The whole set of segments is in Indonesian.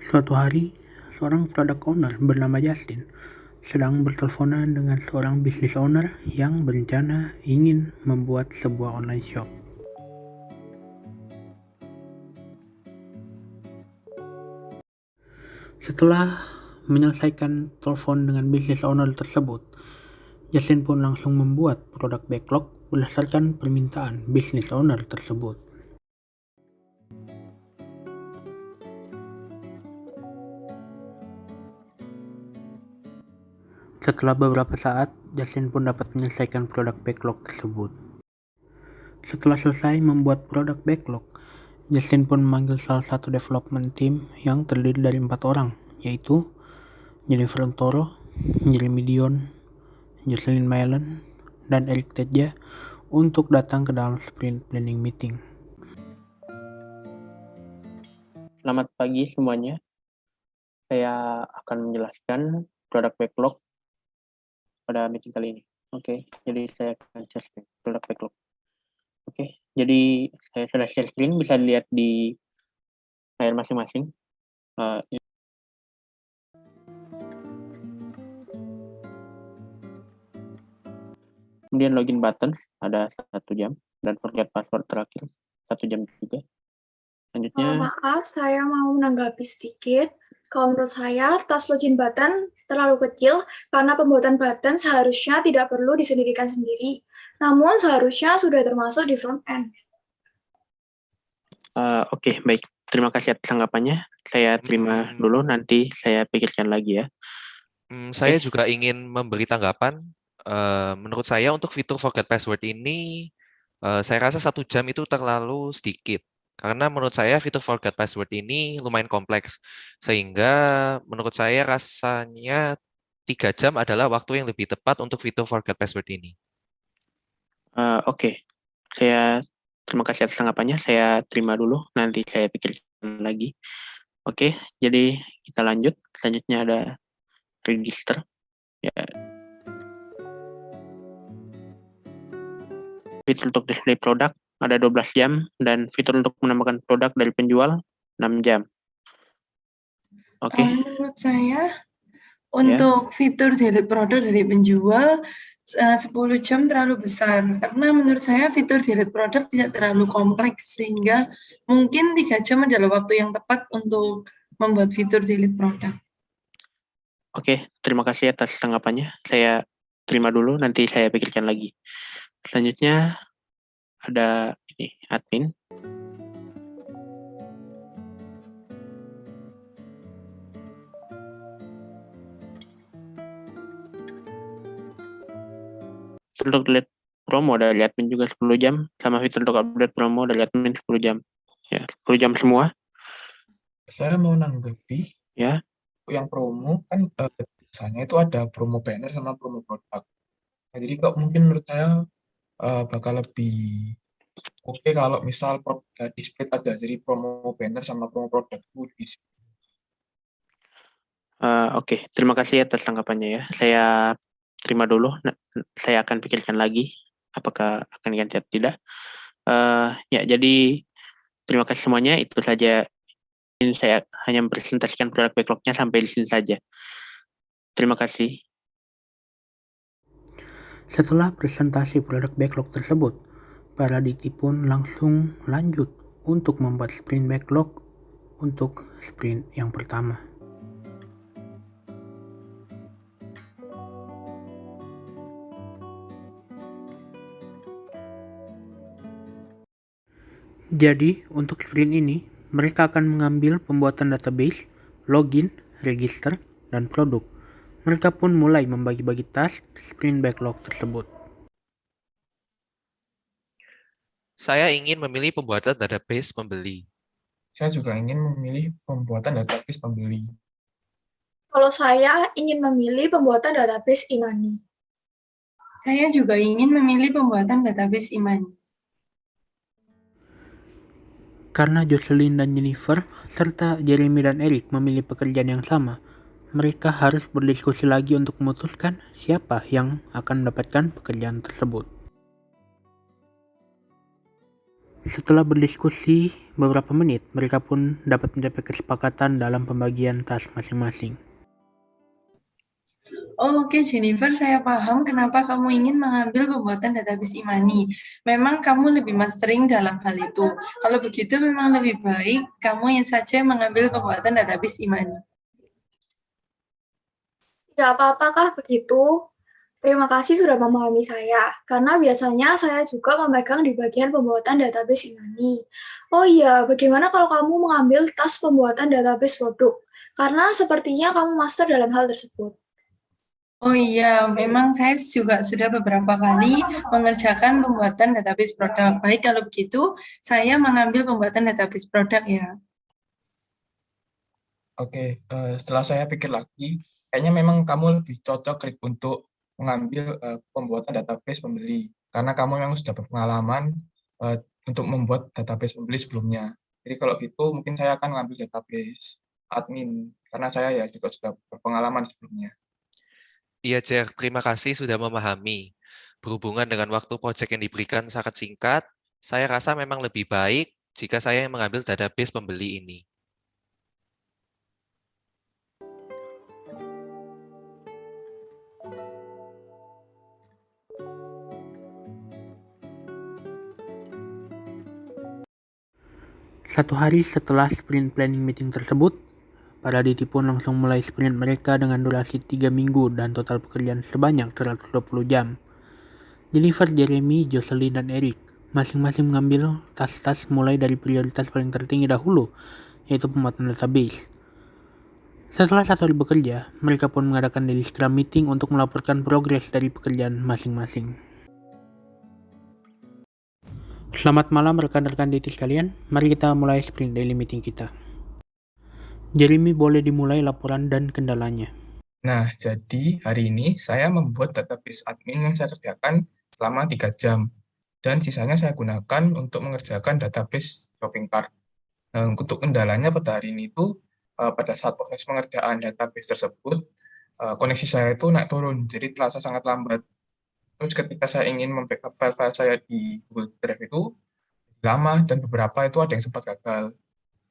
Suatu hari, seorang product owner bernama Justin sedang berteleponan dengan seorang business owner yang berencana ingin membuat sebuah online shop. Setelah menyelesaikan telepon dengan business owner tersebut, Justin pun langsung membuat produk backlog berdasarkan permintaan business owner tersebut. Setelah beberapa saat, Justin pun dapat menyelesaikan produk backlog tersebut. Setelah selesai membuat produk backlog, Justin pun memanggil salah satu development team yang terdiri dari 4 orang, yaitu Jennifer Toro, Jeremy Dion, Jocelyn Mylan, dan Eric Tedja untuk datang ke dalam sprint planning meeting. Selamat pagi semuanya. Saya akan menjelaskan produk backlog pada meeting kali ini. Oke, jadi saya akan share screen produk backlog. Oke, jadi saya sudah share screen, bisa dilihat di layar masing-masing. Kemudian login button ada 1 jam dan forget password terakhir 1 jam juga. Selanjutnya, Maaf, saya mau menanggapi sedikit. Kalau menurut saya, tas login button terlalu kecil karena pembuatan button seharusnya tidak perlu disendirikan sendiri. Namun seharusnya sudah termasuk di front end. oke, baik. Terima kasih atas tanggapannya. Saya terima dulu, nanti saya pikirkan lagi ya. Saya juga ingin memberi tanggapan. Menurut saya untuk fitur forget password ini, saya rasa 1 jam itu terlalu sedikit. Karena menurut saya fitur forget password ini lumayan kompleks. Sehingga menurut saya rasanya 3 jam adalah waktu yang lebih tepat untuk fitur forget password ini. Oke, saya terima kasih atas tanggapannya. Saya terima dulu, nanti saya pikirkan lagi. Oke, jadi kita lanjut. Selanjutnya ada register. Ya. Fitur untuk display produk ada 12 jam dan fitur untuk menambahkan produk dari penjual 6 jam. Oke. Menurut saya untuk fitur delete produk dari penjual 10 jam terlalu besar karena menurut saya fitur delete produk tidak terlalu kompleks sehingga mungkin 3 jam adalah waktu yang tepat untuk membuat fitur delete produk. Oke, terima kasih atas tanggapannya. Saya terima dulu, nanti saya pikirkan lagi. Selanjutnya ada ini admin. Untuk delete promo dari admin juga 10 jam, sama fitur untuk update promo dari admin 10 jam. Ya, 10 jam semua. Saya mau nanggapi. Ya. Yang promo kan biasanya itu ada promo banner sama promo produk. Nah, jadi kok mungkin menurut saya bakal lebih oke kalau misal di-split aja, jadi promo banner sama promo produk itu diisi. Oke, terima kasih atas tanggapannya ya. Saya terima dulu, saya akan pikirkan lagi apakah akan diganti atau tidak. Ya, jadi terima kasih semuanya, itu saja. Ini saya hanya mempresentasikan produk backlog-nya sampai di sini saja. Terima kasih. Setelah presentasi produk backlog tersebut, para DT pun langsung lanjut untuk membuat sprint backlog untuk sprint yang pertama. Jadi, untuk sprint ini, mereka akan mengambil pembuatan database, login, register, dan produk. Mereka pun mulai membagi-bagi task sprint backlog tersebut. Saya ingin memilih pembuatan database pembeli. Saya juga ingin memilih pembuatan database pembeli. Kalau saya ingin memilih pembuatan database e-money. Saya juga ingin memilih pembuatan database e-money. Karena Jocelyn dan Jennifer, serta Jeremy dan Eric memilih pekerjaan yang sama, mereka harus berdiskusi lagi untuk memutuskan siapa yang akan mendapatkan pekerjaan tersebut. Setelah berdiskusi beberapa menit, mereka pun dapat mencapai kesepakatan dalam pembagian task masing-masing. Oh, oke Jennifer, saya paham kenapa kamu ingin mengambil pembuatan database Imani. Memang kamu lebih mastering dalam hal itu. Kalau begitu memang lebih baik kamu yang saja mengambil pembuatan database Imani. Tidak apa-apakah begitu? Terima kasih sudah memahami saya, karena biasanya saya juga memegang di bagian pembuatan database Imani. Oh iya, bagaimana kalau kamu mengambil tas pembuatan database produk? Karena sepertinya kamu master dalam hal tersebut. Oh iya, memang saya juga sudah beberapa kali mengerjakan pembuatan database produk. Baik, kalau begitu saya mengambil pembuatan database produk ya. Oke, setelah saya pikir lagi, kayaknya memang kamu lebih cocok Rick, untuk mengambil pembuatan database pembeli, karena kamu memang sudah berpengalaman untuk membuat database pembeli sebelumnya. Jadi kalau gitu mungkin saya akan mengambil database admin, karena saya ya juga sudah berpengalaman sebelumnya. Iya, Jer, terima kasih sudah memahami. Berhubungan dengan waktu proyek yang diberikan sangat singkat, saya rasa memang lebih baik jika saya yang mengambil database pembeli ini. Satu hari setelah sprint planning meeting tersebut, para Aditi pun langsung mulai sprint mereka dengan durasi 3 minggu dan total pekerjaan sebanyak 120 jam. Jennifer, Jeremy, Jocelyn, dan Eric masing-masing mengambil tas-tas mulai dari prioritas paling tertinggi dahulu, yaitu pembuatan database. Setelah 1 hari bekerja, mereka pun mengadakan daily scrum meeting untuk melaporkan progres dari pekerjaan masing-masing. Selamat malam rekan-rekan DT sekalian, mari kita mulai sprint daily meeting kita. Jeremy, boleh dimulai laporan dan kendalanya. Nah, jadi hari ini saya membuat database admin yang saya kerjakan selama 3 jam, dan sisanya saya gunakan untuk mengerjakan database shopping cart. Nah, untuk kendalanya pada hari ini itu, pada saat proses pengerjaan database tersebut, koneksi saya itu naik turun, jadi terasa sangat lambat. Terus ketika saya ingin membackup file-file saya di Google Drive itu lama, dan beberapa itu ada yang sempat gagal.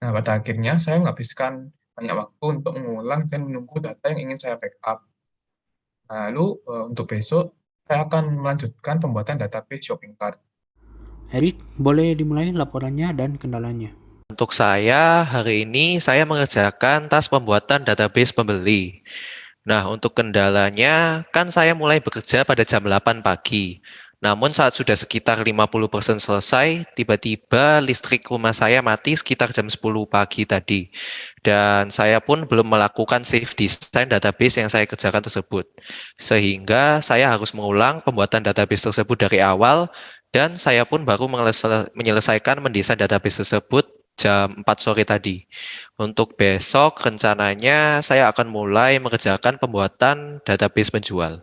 Nah, pada akhirnya saya menghabiskan banyak waktu untuk mengulang dan menunggu data yang ingin saya backup. Lalu untuk besok, saya akan melanjutkan pembuatan database shopping cart. Eric, boleh dimulai laporannya dan kendalanya. Untuk saya, hari ini saya mengerjakan tas pembuatan database pembeli. Nah, untuk kendalanya, kan saya mulai bekerja pada jam 8 pagi. Namun saat sudah sekitar 50% selesai, tiba-tiba listrik rumah saya mati sekitar jam 10 pagi tadi. Dan saya pun belum melakukan save design database yang saya kerjakan tersebut. Sehingga saya harus mengulang pembuatan database tersebut dari awal, dan saya pun baru menyelesaikan mendesain database tersebut jam 4 sore tadi. Untuk besok rencananya saya akan mulai mengerjakan pembuatan database penjual.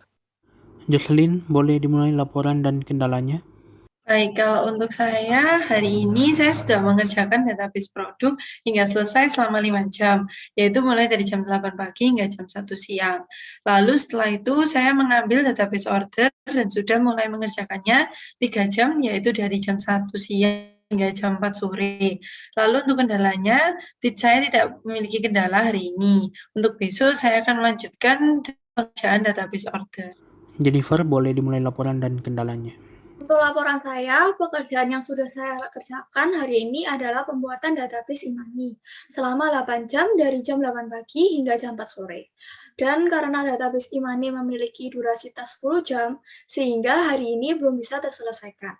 Jocelyn, boleh dimulai laporan dan kendalanya. Baik, kalau untuk saya, hari ini saya sudah mengerjakan database produk hingga selesai selama 5 jam, yaitu mulai dari jam 8 pagi hingga jam 1 siang. Lalu setelah itu saya mengambil database order dan sudah mulai mengerjakannya 3 jam, yaitu dari jam 1 siang hingga jam 4 sore. Lalu untuk kendalanya, saya tidak memiliki kendala hari ini. Untuk besok saya akan melanjutkan pengerjaan database order. Jennifer, boleh dimulai laporan dan kendalanya. Untuk laporan saya, pekerjaan yang sudah saya kerjakan hari ini adalah pembuatan database Imani selama 8 jam dari jam 8 pagi hingga jam 4 sore. Dan karena database Imani memiliki durasi tas 10 jam, sehingga hari ini belum bisa terselesaikan.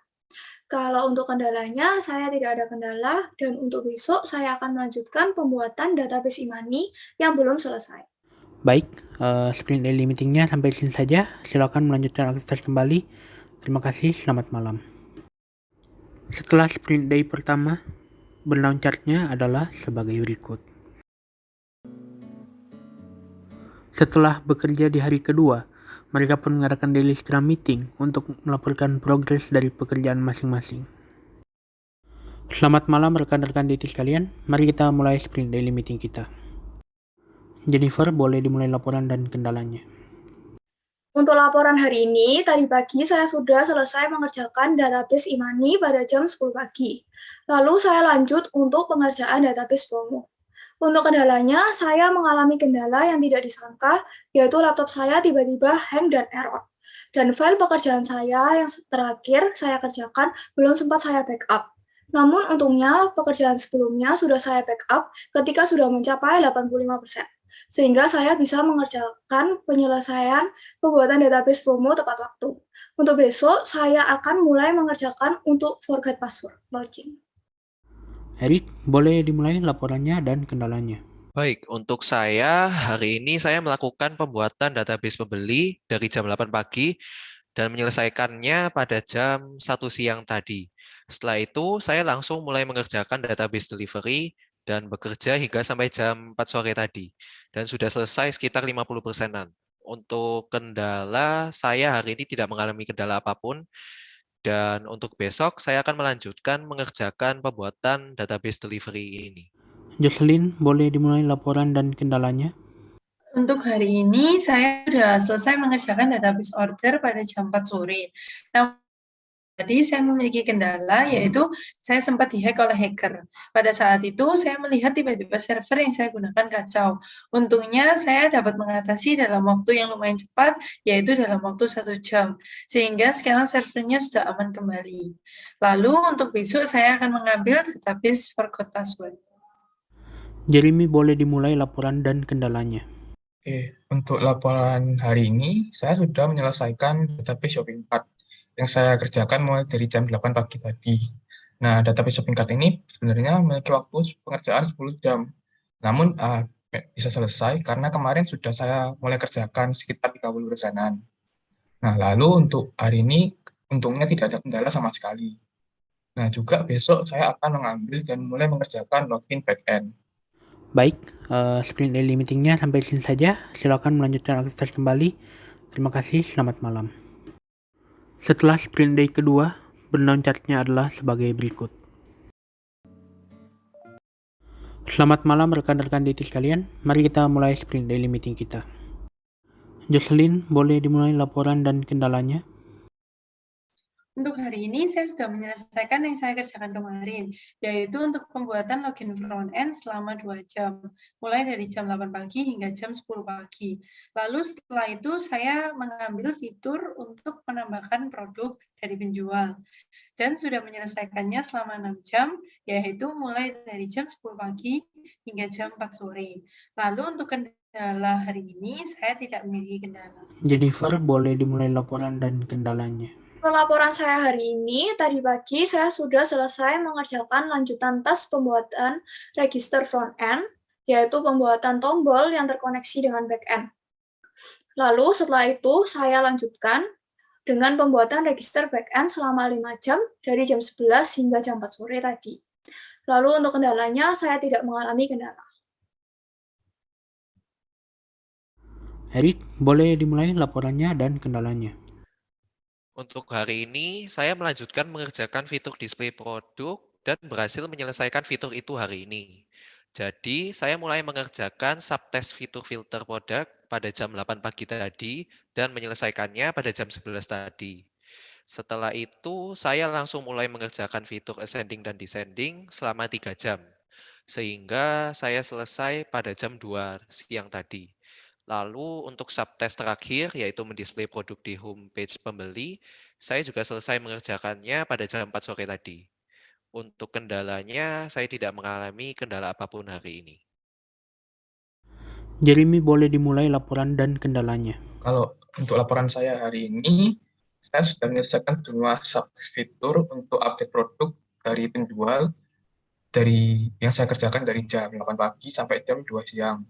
Kalau untuk kendalanya, saya tidak ada kendala, dan untuk besok saya akan melanjutkan pembuatan database Imani yang belum selesai. Baik, sprint daily meetingnya sampai sini saja. Silakan melanjutkan aktivitas kembali. Terima kasih, selamat malam. Setelah sprint day pertama, burnout chart-nya adalah sebagai berikut. Setelah bekerja di hari kedua, mereka pun mengadakan daily scrum meeting untuk melaporkan progres dari pekerjaan masing-masing. Selamat malam rekan-rekan DT sekalian, mari kita mulai sprint daily meeting kita. Jennifer, boleh dimulai laporan dan kendalanya. Untuk laporan hari ini, tadi pagi saya sudah selesai mengerjakan database Imani pada jam 10 pagi. Lalu saya lanjut untuk pengerjaan database Promo. Untuk kendalanya, saya mengalami kendala yang tidak disangka, yaitu laptop saya tiba-tiba hang dan error. Dan file pekerjaan saya yang terakhir saya kerjakan belum sempat saya backup. Namun untungnya pekerjaan sebelumnya sudah saya backup ketika sudah mencapai 85%. Sehingga saya bisa mengerjakan penyelesaian pembuatan database Promo tepat waktu. Untuk besok, saya akan mulai mengerjakan untuk forget password login. Erik, boleh dimulai laporannya dan kendalanya. Baik, untuk saya hari ini saya melakukan pembuatan database pembeli dari jam 8 pagi dan menyelesaikannya pada jam 1 siang tadi. Setelah itu, saya langsung mulai mengerjakan database delivery dan bekerja hingga sampai jam 4 sore tadi. Dan sudah selesai sekitar 50%-an. Untuk kendala, saya hari ini tidak mengalami kendala apapun. Dan untuk besok, saya akan melanjutkan mengerjakan pembuatan database delivery ini. Jocelyn, boleh dimulai laporan dan kendalanya. Untuk hari ini, saya sudah selesai mengerjakan database order pada jam 4 sore. Namun, tadi saya memiliki kendala, yaitu saya sempat dihack oleh hacker. Pada saat itu, saya melihat tiba-tiba server yang saya gunakan kacau. Untungnya, saya dapat mengatasi dalam waktu yang lumayan cepat, yaitu dalam waktu 1 jam. Sehingga sekarang servernya sudah aman kembali. Lalu, untuk besok, saya akan mengambil database forgot password. Jeremy, boleh dimulai laporan dan kendalanya. Oke, untuk laporan hari ini, saya sudah menyelesaikan database shopping cart yang saya kerjakan mulai dari jam 8 pagi tadi. Nah, database shopping cart ini sebenarnya memiliki waktu pengerjaan 10 jam. Namun, bisa selesai karena kemarin sudah saya mulai kerjakan sekitar 30%-an. Nah, lalu untuk hari ini, untungnya tidak ada kendala sama sekali. Nah, juga besok saya akan mengambil dan mulai mengerjakan login backend. Baik, sprint daily meetingnya sampai sini saja. Silakan melanjutkan aktivitas kembali. Terima kasih, selamat malam. Setelah sprint day kedua, burn-down chart-nya adalah sebagai berikut. Selamat malam rekan-rekan DT sekalian. Mari kita mulai sprint daily meeting kita. Jocelyn, boleh dimulai laporan dan kendalanya. Untuk hari ini, saya sudah menyelesaikan yang saya kerjakan kemarin, yaitu untuk pembuatan login front-end selama 2 jam, mulai dari jam 8 pagi hingga jam 10 pagi. Lalu setelah itu, saya mengambil fitur untuk menambahkan produk dari penjual, dan sudah menyelesaikannya selama 6 jam, yaitu mulai dari jam 10 pagi hingga jam 4 sore. Lalu untuk kendala hari ini, saya tidak memiliki kendala. Jennifer, boleh dimulai laporan dan kendalanya. Laporan saya hari ini, tadi pagi saya sudah selesai mengerjakan lanjutan tes pembuatan register front-end, yaitu pembuatan tombol yang terkoneksi dengan back-end. Lalu setelah itu saya lanjutkan dengan pembuatan register back-end selama 5 jam dari jam 11 hingga jam 4 sore tadi. Lalu untuk kendalanya, saya tidak mengalami kendala. Erik, boleh dimulai laporannya dan kendalanya. Untuk hari ini, saya melanjutkan mengerjakan fitur display produk dan berhasil menyelesaikan fitur itu hari ini. Jadi, saya mulai mengerjakan subtest fitur filter produk pada jam 8 pagi tadi dan menyelesaikannya pada jam 11 tadi. Setelah itu, saya langsung mulai mengerjakan fitur ascending dan descending selama 3 jam. Sehingga saya selesai pada jam 2 siang tadi. Lalu untuk subtest terakhir, yaitu mendisplay produk di homepage pembeli, saya juga selesai mengerjakannya pada jam 4 sore tadi. Untuk kendalanya, saya tidak mengalami kendala apapun hari ini. Jeremy, boleh dimulai laporan dan kendalanya. Kalau untuk laporan saya hari ini, saya sudah menyelesaikan semua fitur untuk update produk dari penjual yang saya kerjakan dari jam 8 pagi sampai jam 2 siang.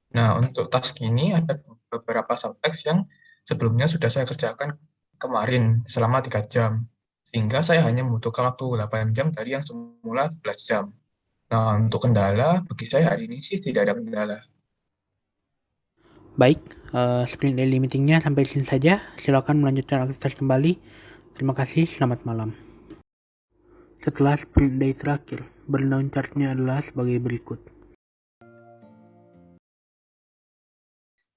Nah, untuk task ini ada beberapa subtask yang sebelumnya sudah saya kerjakan kemarin selama 3 jam. Sehingga saya hanya membutuhkan waktu 8 jam dari yang semula 11 jam. Nah, untuk kendala, bagi saya hari ini sih tidak ada kendala. Baik, sprint daily meetingnya sampai sini saja. Silakan melanjutkan aktivitas kembali. Terima kasih, selamat malam. Setelah sprint day terakhir, burn-down chart-nya adalah sebagai berikut.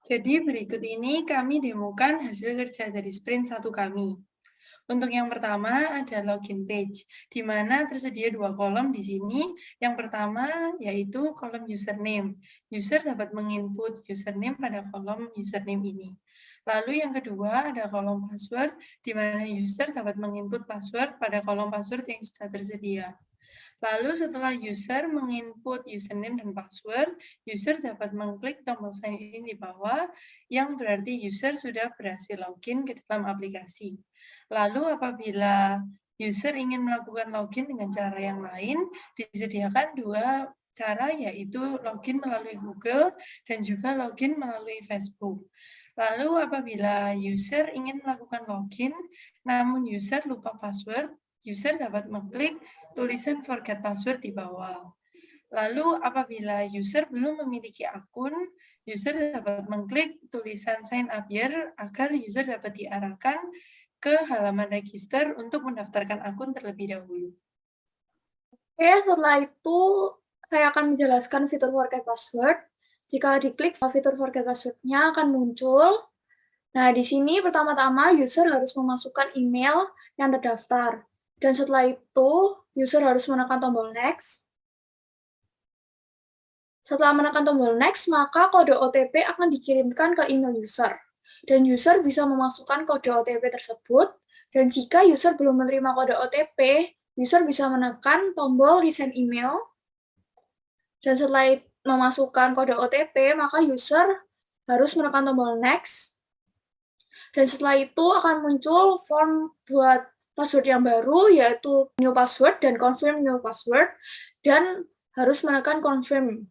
Jadi berikut ini kami demokan hasil kerja dari sprint 1 kami. Untuk yang pertama ada login page, di mana tersedia 2 kolom di sini. Yang pertama yaitu kolom username. User dapat menginput username pada kolom username ini. Lalu yang kedua ada kolom password, di mana user dapat menginput password pada kolom password yang sudah tersedia. Lalu setelah user menginput username dan password, user dapat mengklik tombol sign in di bawah, yang berarti user sudah berhasil login ke dalam aplikasi. Lalu apabila user ingin melakukan login dengan cara yang lain, disediakan 2 cara, yaitu login melalui Google dan juga login melalui Facebook. Lalu apabila user ingin melakukan login, namun user lupa password, user dapat mengklik tulisan forget password di bawah. Lalu apabila user belum memiliki akun, user dapat mengklik tulisan sign up here agar user dapat diarahkan ke halaman register untuk mendaftarkan akun terlebih dahulu. Oke, setelah itu saya akan menjelaskan fitur forget password. Jika diklik, fitur forget password-nya akan muncul. Nah, di sini pertama-tama user harus memasukkan email yang terdaftar. Dan setelah itu, user harus menekan tombol next. Setelah menekan tombol next, maka kode OTP akan dikirimkan ke email user. Dan user bisa memasukkan kode OTP tersebut. Dan jika user belum menerima kode OTP, user bisa menekan tombol resend email. Dan setelah memasukkan kode OTP, maka user harus menekan tombol next. Dan setelah itu akan muncul form buat password yang baru, yaitu new password dan confirm new password, dan harus menekan confirm.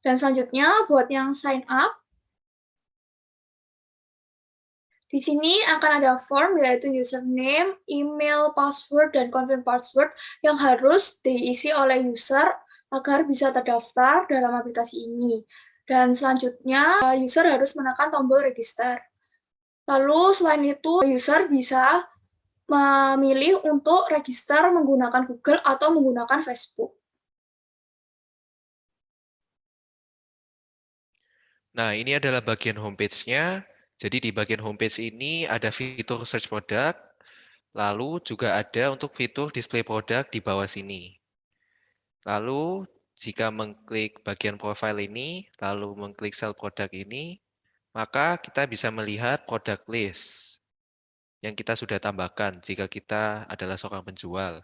Dan selanjutnya, buat yang sign up, di sini akan ada form, yaitu username, email, password, dan confirm password yang harus diisi oleh user agar bisa terdaftar dalam aplikasi ini. Dan selanjutnya, user harus menekan tombol register. Lalu selain itu, user bisa memilih untuk register menggunakan Google atau menggunakan Facebook. Nah, ini adalah bagian homepage-nya. Jadi di bagian homepage ini ada fitur search product, lalu juga ada untuk fitur display product di bawah sini. Lalu jika mengklik bagian profile ini, lalu mengklik sell product ini, maka kita bisa melihat product list yang kita sudah tambahkan jika kita adalah seorang penjual.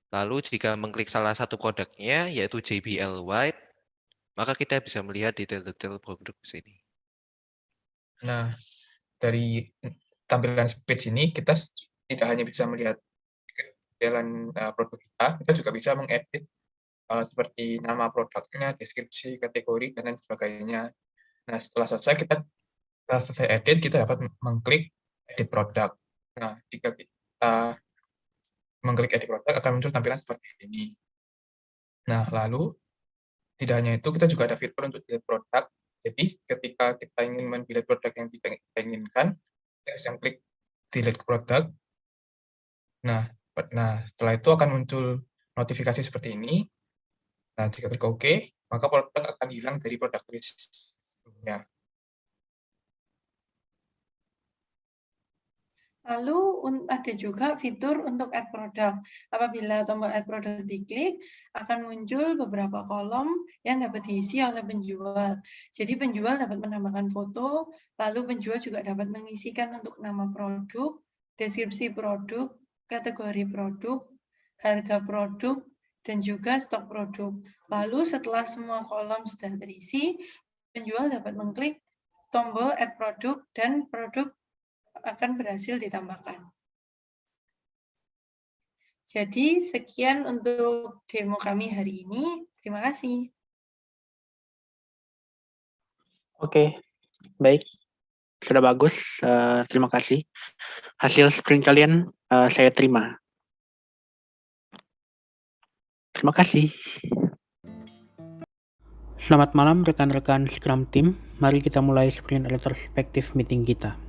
Lalu jika mengklik salah satu produknya, yaitu JBL White, maka kita bisa melihat detail-detail produk di sini. Nah, dari tampilan page ini kita tidak hanya bisa melihat jalan produk kita juga bisa mengedit seperti nama produknya, deskripsi, kategori, dan lain sebagainya. Nah, setelah selesai edit, kita dapat mengklik edit produk. Nah, jika kita mengklik edit produk akan muncul tampilan seperti ini. Nah, lalu tidak hanya itu, kita juga ada fitur untuk delete produk. Jadi, ketika kita ingin men-delete produk yang tidak kita inginkan, kita bisa klik delete produk. Nah, setelah itu akan muncul notifikasi seperti ini. Nah, jika klik OK, maka produk akan hilang dari product list sebelumnya. Lalu ada juga fitur untuk add product. Apabila tombol add product diklik, akan muncul beberapa kolom yang dapat diisi oleh penjual. Jadi penjual dapat menambahkan foto, lalu penjual juga dapat mengisikan untuk nama produk, deskripsi produk, kategori produk, harga produk, dan juga stok produk. Lalu setelah semua kolom sudah terisi, penjual dapat mengklik tombol add produk dan produk akan berhasil ditambahkan. Jadi sekian untuk demo kami hari ini. Terima kasih. Oke, baik. Sudah bagus. Terima kasih. Hasil sprint kalian saya terima. Terima kasih. Selamat malam rekan-rekan Scrum Team. Mari kita mulai sprint retrospektif meeting kita.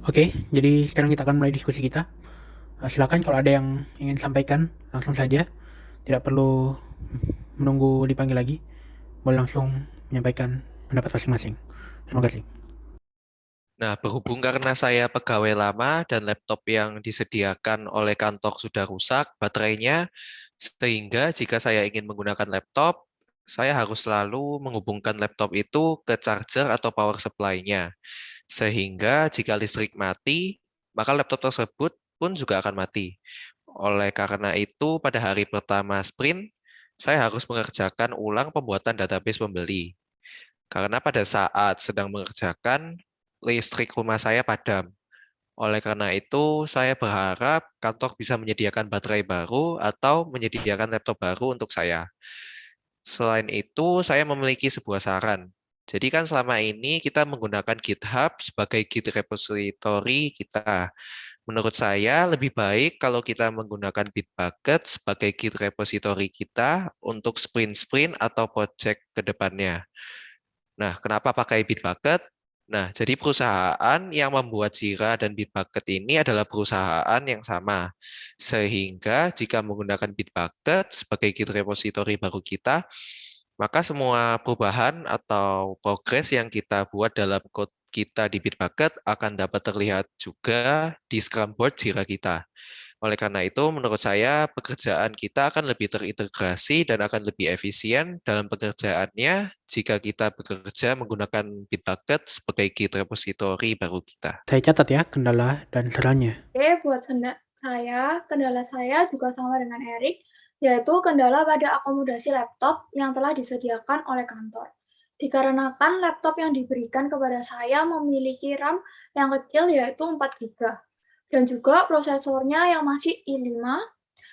Oke, jadi sekarang kita akan mulai diskusi kita. Silakan kalau ada yang ingin sampaikan, langsung saja. Tidak perlu menunggu dipanggil lagi. Boleh langsung menyampaikan pendapat masing-masing. Terima kasih. Nah, berhubung karena saya pegawai lama dan laptop yang disediakan oleh kantor sudah rusak baterainya, sehingga jika saya ingin menggunakan laptop, saya harus selalu menghubungkan laptop itu ke charger atau power supply-nya. Sehingga jika listrik mati, maka laptop tersebut pun juga akan mati. Oleh karena itu, pada hari pertama sprint, saya harus mengerjakan ulang pembuatan database pembeli. Karena pada saat sedang mengerjakan, listrik rumah saya padam. Oleh karena itu, saya berharap kantor bisa menyediakan baterai baru atau menyediakan laptop baru untuk saya. Selain itu, saya memiliki sebuah saran. Jadi kan selama ini kita menggunakan GitHub sebagai Git repository kita. Menurut saya lebih baik kalau kita menggunakan Bitbucket sebagai Git repository kita untuk sprint-sprint atau project ke depannya. Nah, kenapa pakai Bitbucket? Nah, jadi perusahaan yang membuat Jira dan Bitbucket ini adalah perusahaan yang sama. Sehingga jika menggunakan Bitbucket sebagai Git repository baru kita, maka semua perubahan atau progres yang kita buat dalam code kita di Bitbucket akan dapat terlihat juga di Scrum board Jira kita. Oleh karena itu, menurut saya pekerjaan kita akan lebih terintegrasi dan akan lebih efisien dalam pekerjaannya jika kita bekerja menggunakan Bitbucket sebagai Git repository baru kita. Saya catat ya kendala dan sarannya. Oke, buat kendala saya juga sama dengan Erik, yaitu kendala pada akomodasi laptop yang telah disediakan oleh kantor. Dikarenakan laptop yang diberikan kepada saya memiliki RAM yang kecil yaitu 4 GB dan juga prosesornya yang masih i5,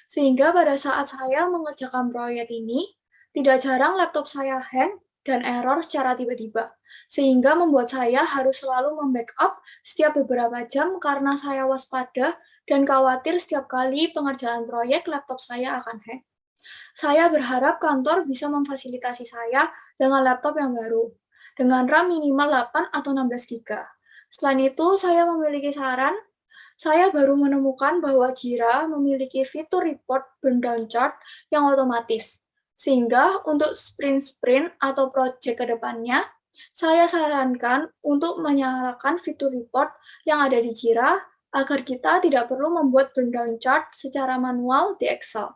sehingga pada saat saya mengerjakan proyek ini, tidak jarang laptop saya hang dan error secara tiba-tiba, sehingga membuat saya harus selalu membackup setiap beberapa jam karena saya waspada dan khawatir setiap kali pengerjaan proyek laptop saya akan hang. Saya berharap kantor bisa memfasilitasi saya dengan laptop yang baru, dengan RAM minimal 8 atau 16 GB. Selain itu, saya memiliki saran. Saya baru menemukan bahwa Jira memiliki fitur report burn down chart yang otomatis. Sehingga untuk sprint-sprint atau project ke depannya, saya sarankan untuk menyalakan fitur report yang ada di Jira agar kita tidak perlu membuat burn down chart secara manual di Excel.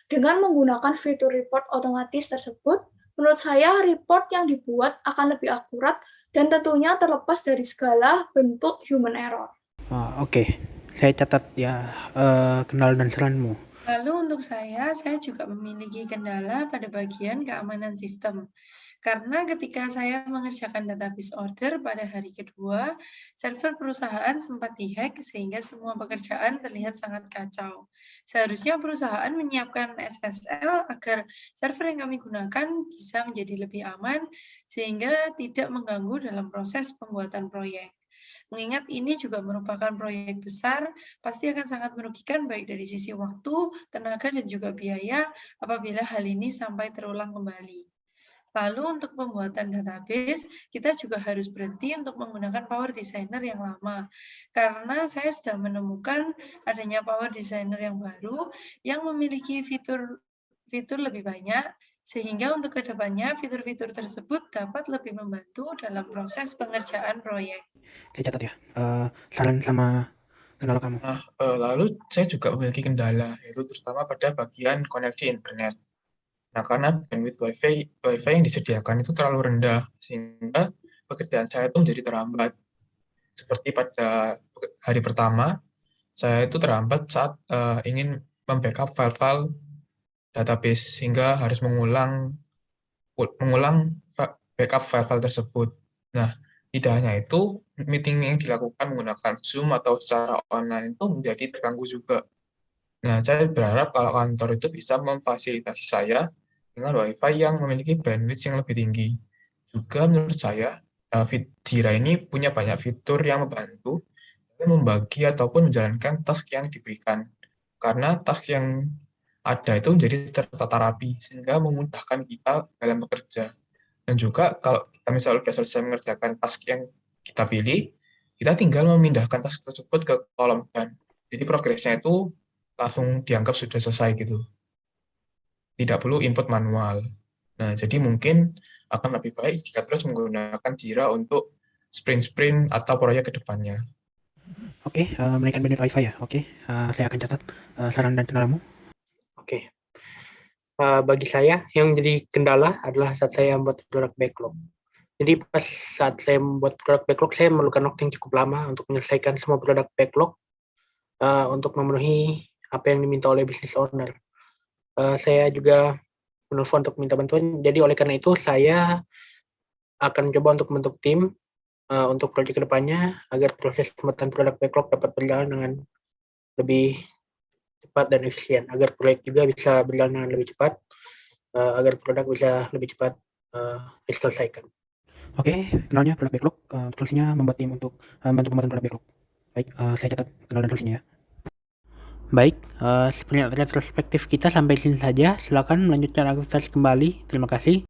Dengan menggunakan fitur report otomatis tersebut, menurut saya report yang dibuat akan lebih akurat dan tentunya terlepas dari segala bentuk human error. Oke. Saya catat ya kendala dan saranmu. Lalu untuk saya juga memiliki kendala pada bagian keamanan sistem. Karena ketika saya mengerjakan database order pada hari kedua, server perusahaan sempat dihack sehingga semua pekerjaan terlihat sangat kacau. Seharusnya perusahaan menyiapkan SSL agar server yang kami gunakan bisa menjadi lebih aman sehingga tidak mengganggu dalam proses pembuatan proyek. Mengingat ini juga merupakan proyek besar, pasti akan sangat merugikan baik dari sisi waktu, tenaga, dan juga biaya apabila hal ini sampai terulang kembali. Lalu untuk pembuatan database, kita juga harus berhenti untuk menggunakan Power Designer yang lama. Karena saya sudah menemukan adanya Power Designer yang baru yang memiliki fitur lebih banyak, sehingga untuk kedepannya fitur-fitur tersebut dapat lebih membantu dalam proses pengerjaan proyek. Saya catat ya saran sama kendala kamu. Nah, lalu saya juga memiliki kendala, yaitu terutama pada bagian koneksi internet. Nah, karena bandwidth WiFi yang disediakan itu terlalu rendah, sehingga pekerjaan saya itu menjadi terhambat. Seperti pada hari pertama, saya itu terhambat saat ingin membackup file-file database, sehingga harus mengulang backup file-file tersebut. Nah, tidak hanya itu, meeting yang dilakukan menggunakan Zoom atau secara online itu menjadi terganggu juga. Nah, saya berharap kalau kantor itu bisa memfasilitasi saya dengan WiFi yang memiliki bandwidth yang lebih tinggi. Juga menurut saya, Jira ini punya banyak fitur yang membantu membagi ataupun menjalankan task yang diberikan. Karena task yang ada itu menjadi tertata rapi, sehingga memudahkan kita dalam bekerja. Dan juga kalau kita misalnya sudah selesai mengerjakan task yang kita pilih, kita tinggal memindahkan task tersebut ke kolom dan. Jadi progresnya itu langsung dianggap sudah selesai gitu. Tidak perlu input manual. Nah, jadi mungkin akan lebih baik jika terus menggunakan Jira untuk sprint-sprint atau proyek ke depannya. Oke, menaikkan bandwidth WiFi ya. Oke, saya akan catat saran dan kendalamu. Oke. Bagi saya yang jadi kendala adalah saat saya membuat product backlog. Jadi pas saat saya membuat product backlog, saya memerlukan waktu yang cukup lama untuk menyelesaikan semua product backlog untuk memenuhi apa yang diminta oleh business owner. Saya juga menelpon untuk minta bantuan. Jadi oleh karena itu saya akan coba untuk membentuk tim untuk proyek kedepannya agar proses pembuatan product backlog dapat berjalan dengan lebih cepat dan efisien, agar proyek juga bisa berjalan dengan lebih cepat, agar produk bisa lebih cepat diselesaikan. Oke, kenalnya product backlog. Solusinya membuat tim untuk membantu pembuatan product backlog. Baik, saya catat kenal dan solusinya ya. Baik, seperti retrospektif kita sampai sini saja. Silakan melanjutkan aktivitas kembali. Terima kasih.